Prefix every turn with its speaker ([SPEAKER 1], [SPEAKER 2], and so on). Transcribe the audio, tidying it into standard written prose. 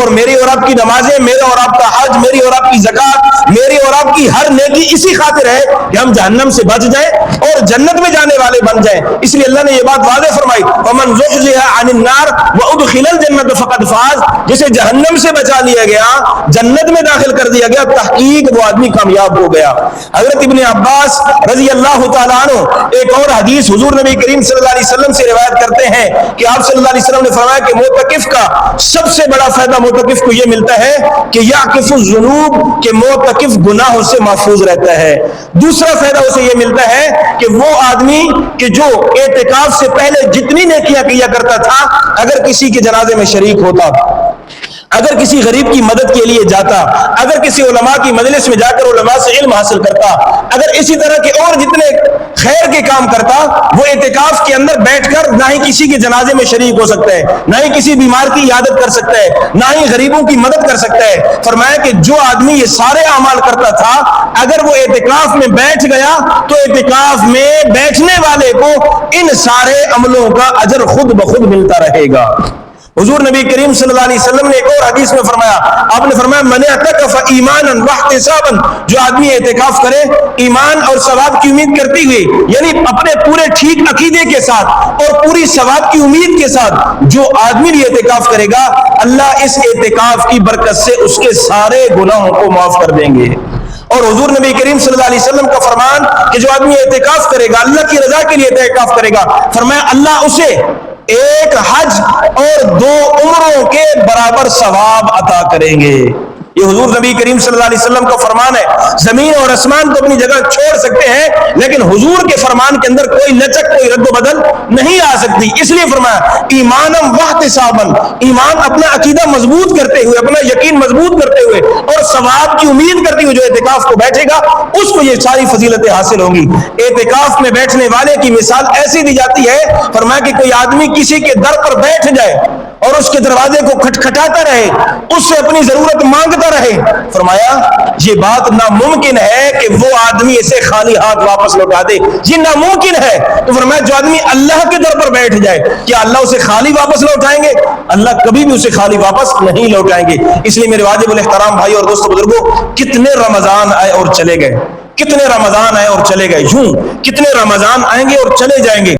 [SPEAKER 1] اور میری اور آپ کی نمازیں، میرا اور آپ کا حج، میری اور آپ کی زکات، میری اور آپ کی ہر نیکی اسی خاطر ہے کہ ہم جہنم سے بچ جائیں اور جنت میں جانے والے بن جائیں. اس لیے اللہ نے یہ بات واضح فرمائی، وَمَنْ زُحْزِحَ عَنِ النَّارِ وَأُدْخِلَ الْجَنَّةَ فَقَدْ فَازَ. جسے جہنم سے بچا لیا گیا، جنت میں داخل کر دیا گیا، تحقیق وہ آدمی کامیاب ہو گیا. حضرت ابن عباس رضی اللہ تعالیٰ عنہ ایک اور حدیث حضور نبی کریم صلی اللہ علیہ وسلم سے روایت کرتے ہیں کہ آپ صلی اللہ علیہ وسلم نے فرمایا کہ معتکف کا سب سے بڑا فائدہ معتکف کو یہ ملتا ہے کہ یعکف الذنوب، کہ معتکف گناہوں سے محفوظ رہتا ہے. دوسرا فائدہ اسے یہ ملتا ہے کہ وہ آدمی کہ جو اعتکاف سے پہلے جتنی نیکیاں کیا کرتا تھا، اگر کسی کے جنازے میں شریک ہوتا، اگر کسی غریب کی مدد کے لیے جاتا، اگر کسی علماء کی مجلس میں جا کر علماء سے علم حاصل کرتا، اگر اسی طرح کے اور جتنے خیر کے کام کرتا، وہ اعتکاف کے اندر بیٹھ کر نہ ہی کسی کے جنازے میں شریک ہو سکتا ہے، نہ ہی کسی بیمار کی عیادت کر سکتا ہے، نہ ہی غریبوں کی مدد کر سکتا ہے. فرمایا کہ جو آدمی یہ سارے اعمال کرتا تھا، اگر وہ اعتکاف میں بیٹھ گیا تو اعتکاف میں بیٹھنے والے کو ان سارے عملوں کا اجر خود بخود ملتا رہے گا. حضور نبی کریم صلی اللہ علیہ وسلم نے ایک اور حدیث میں فرمایا، آپ نے فرمایا من اعتکف ایمانا واحتسابا، جو آدمی اعتکاف کرے ایمان اور ثواب کی امید کرتی ہوئی، یعنی اپنے پورے ٹھیک عقیدے کے ساتھ اور پوری ثواب کی امید کے ساتھ جو آدمی بھی اعتکاف کرے گا، اللہ اس اعتکاف کی برکت سے اس کے سارے گناہوں کو معاف کر دیں گے. اور حضور نبی کریم صلی اللہ علیہ وسلم کا فرمان کہ جو آدمی اعتکاف کرے گا، اللہ کی رضا کے لیے اعتکاف کرے گا، فرمایا اللہ اسے ایک حج اور 2 عمروں کے برابر ثواب عطا کریں گے. یہ حضور نبی کریم صلی اللہ علیہ وسلم کا فرمان ہے. زمین اور آسمان تو اپنی جگہ چھوڑ سکتے ہیں، لیکن حضور کے فرمان کے اندر کوئی لچک، کوئی رد و بدل نہیں آ سکتی. اس لیے فرمایا ایمانم واحتسابا، ایمان اپنا عقیدہ مضبوط کرتے ہوئے، اپنا یقین مضبوط کرتے ہوئے اور ثواب کی امید کرتے ہوئے جو اعتکاف کو بیٹھے گا، اس کو یہ ساری فضیلتیں حاصل ہوں گی. اعتکاف میں بیٹھنے والے کی مثال ایسی دی جاتی ہے، فرمایا کہ کوئی آدمی کسی کے در پر بیٹھ جائے اور اس کے دروازے کو کھٹکھٹاتا رہے، اس سے اپنی ضرورت مانگتا رہے، فرمایا یہ بات ناممکن ہے کہ وہ آدمی اسے خالی ہاتھ واپس لوٹا دے. یہ ناممکن ہے. تو فرمایا جو آدمی اللہ کے در پر بیٹھ جائے، کیا اللہ اسے خالی واپس لوٹائیں گے؟ اللہ کبھی بھی اسے خالی واپس نہیں لوٹائیں گے. اس لیے میرے واجب الاحترام بھائی اور دوستو بزرگوں، کتنے رمضان آئے اور چلے گئے، کتنے رمضان آئے اور چلے گئے، یوں کتنے رمضان آئیں گے اور چلے جائیں گے.